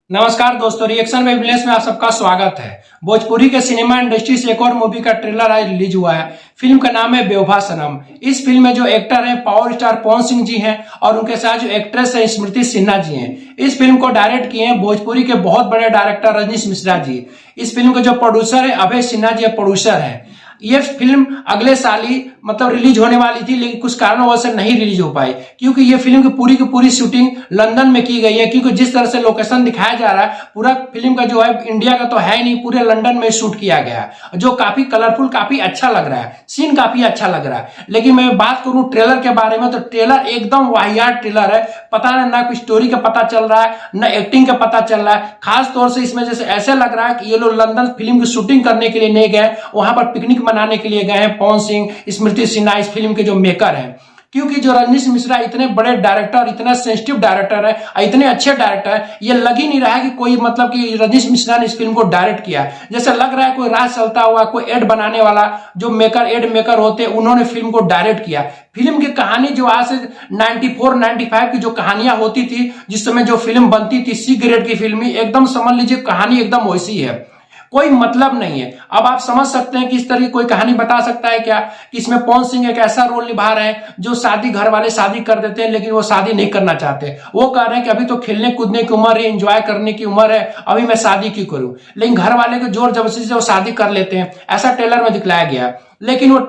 नमस्कार दोस्तों, रिएक्शन में विलेंस में आप सबका स्वागत है। भोजपुरी के सिनेमा इंडस्ट्री से एक और मूवी का ट्रेलर आज रिलीज हुआ है। फिल्म का नाम है बेवफा सनम। इस फिल्म में जो एक्टर हैं पावर स्टार पवन सिंह जी हैं और उनके साथ जो एक्ट्रेस है स्मृति सिन्हा जी हैं। इस फिल्म को डायरेक्ट किए हैं भोजपुरी के बहुत बड़े डायरेक्टर रजनीश मिश्रा जी। इस फिल्म के जो प्रोड्यूसर है अभय सिन्हा जी प्रोड्यूसर है। ये फिल्म अगले साल ही रिलीज होने वाली थी, लेकिन कुछ कारणों से नहीं रिलीज हो पाई, क्योंकि ये फिल्म की पूरी शूटिंग लंदन में की गई है। क्योंकि जिस तरह से लोकेशन दिखाया जा रहा है पूरा फिल्म का जो है इंडिया का तो है नहीं, पूरे लंदन में शूट किया गया है, जो काफी कलरफुल काफी अच्छा लग रहा है, सीन काफी अच्छा लग रहा है। लेकिन मैं बात करूं ट्रेलर के बारे में तो ट्रेलर एकदम वाहियात ट्रेलर है। पता ना कोई स्टोरी का पता चल रहा है ना एक्टिंग का पता चल रहा है। खास तौर से इसमें जैसे ऐसे लग रहा है कि ये लोग लंदन फिल्म की शूटिंग करने के लिए नहीं गए, वहां पर पिकनिक मनाने के लिए गए हैं पवन सिंह स्मृति सिन्हा इस फिल्म के जो मेकर हैं। क्योंकि जो रजनीश मिश्रा इतने बड़े डायरेक्टर, इतना सेंसिटिव डायरेक्टर है, इतने अच्छे डायरेक्टर है, ये लग ही नहीं रहा है कि कोई कि रजनीश मिश्रा ने इस फिल्म को डायरेक्ट किया। जैसे लग रहा है कोई राज चलता हुआ कोई एड बनाने वाला जो एड मेकर होते हैं उन्होंने फिल्म को डायरेक्ट किया। फिल्म की कहानी जो आज से 94-95 की जो कहानियां होती थी, जिस समय जो फिल्म बनती थी सी ग्रेड की फिल्म, एकदम समझ लीजिए कहानी एकदम वैसी है, कोई मतलब नहीं है। अब आप समझ सकते हैं कि इस तरह की कोई कहानी बता सकता है क्या कि इसमें पवन सिंह एक ऐसा रोल निभा रहे हैं जो शादी घर वाले शादी कर देते हैं लेकिन वो शादी नहीं करना चाहते। वो कह रहे हैं कि अभी तो खेलने कूदने की उम्र है, एंजॉय करने की उम्र है, अभी मैं शादी क्यों करूं। लेकिन घर वाले के जोर जबरदस्ती से वो शादी कर लेते हैं, ऐसा ट्रेलर में दिखलाया गया। लेकिन वो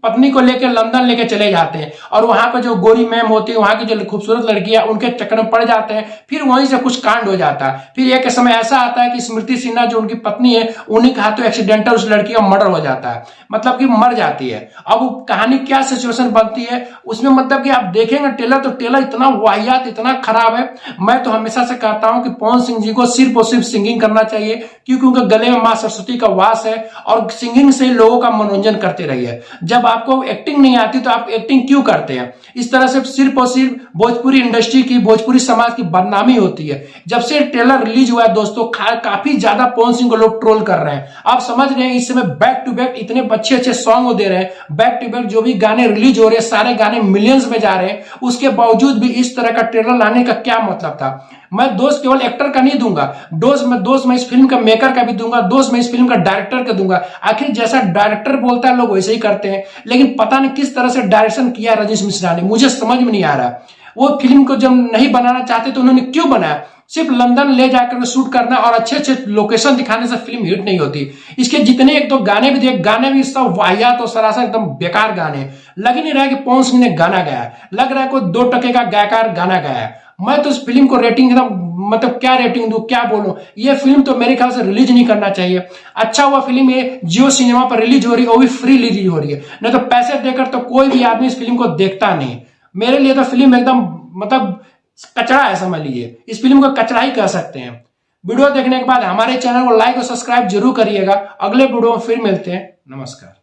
पत्नी को लेकर लंदन लेके चले जाते हैं और वहां पर जो गोरी मैम होती है, वहां की जो खूबसूरत लड़कियां उनके चक्कर में पड़ जाते हैं। फिर वहीं से कुछ कांड हो जाता है। फिर एक समय ऐसा आता है कि स्मृति सिन्हा जो उनकी पत्नी है उन्हीं के हाथों एक्सीडेंटल उस लड़की का मर्डर हो जाता है, मतलब कि मर जाती है। अब वो कहानी क्या सिचुएशन बनती है उसमें कि आप देखेंगे ट्रेलर तो ट्रेलर इतना वाहियात इतना खराब है। मैं तो हमेशा से कहता हूं कि पवन सिंह जी को सिर्फ और सिर्फ सिंगिंग करना चाहिए, क्योंकि उनके गले में मां सरस्वती का वास है और सिंगिंग से लोगों का मनोरंजन करते रहिए। जब आपको एक्टिंग नहीं आती तो आप एक्टिंग क्यों करते हैं। इस तरह से सिर्फ और सिर्फ भोजपुरी इंडस्ट्री की भोजपुरी समाज की बदनामी होती है। जब से ट्रेलर रिलीज हुआ है दोस्तों काफी ज्यादा पवन सिंह को लोग ट्रोल कर रहे हैं। आप समझ रहे हैं इस समय बैक टू बैक इतने अच्छे अच्छे सॉन्ग दे रहे हैं, बैक टू बैक जो भी गाने रिलीज हो रहे हैं सारे गाने मिलियंस में जा रहे हैं, उसके बावजूद भी इस तरह का ट्रेलर लाने का क्या मतलब था। मैं दोष केवल एक्टर का नहीं दूंगा, दोष मैं इस फिल्म का मेकर का भी दूंगा, दोष मैं इस फिल्म का डायरेक्टर का दूंगा। आखिर जैसा डायरेक्टर बोलता है लोग वैसे ही करते हैं। लेकिन पता नहीं किस तरह से डायरेक्शन किया रजनीश मिश्रा ने, मुझे समझ में नहीं आ रहा। वो फिल्म को जब नहीं बनाना चाहते तो उन्होंने क्यों बनाया। सिर्फ लंदन ले जाकर शूट करना और अच्छे अच्छे लोकेशन दिखाने से फिल्म हिट नहीं होती। इसके जितने एक दो गाने भी देख, गाने भी सब वाहियात और सरासर एकदम बेकार गाने। लग ही नहीं रहा है कि पवन सिंह ने गाना गाया, लग रहा है कोई 2 टके का गायकार गाना गाया। मैं तो इस फिल्म को रेटिंग एकदम क्या रेटिंग दूं क्या बोलूं। ये फिल्म तो मेरे ख्याल से रिलीज नहीं करना चाहिए। अच्छा हुआ फिल्म ये जियो सिनेमा पर रिलीज हो रही है, वो भी फ्री रिलीज हो रही है, नहीं तो पैसे देकर तो कोई भी आदमी इस फिल्म को देखता नहीं। मेरे लिए तो फिल्म एकदम कचरा है, समझ लीजिए इस फिल्म को कचरा ही कह सकते हैं। वीडियो देखने के बाद हमारे चैनल को लाइक और सब्सक्राइब जरूर करिएगा। अगले वीडियो में फिर मिलते हैं। नमस्कार।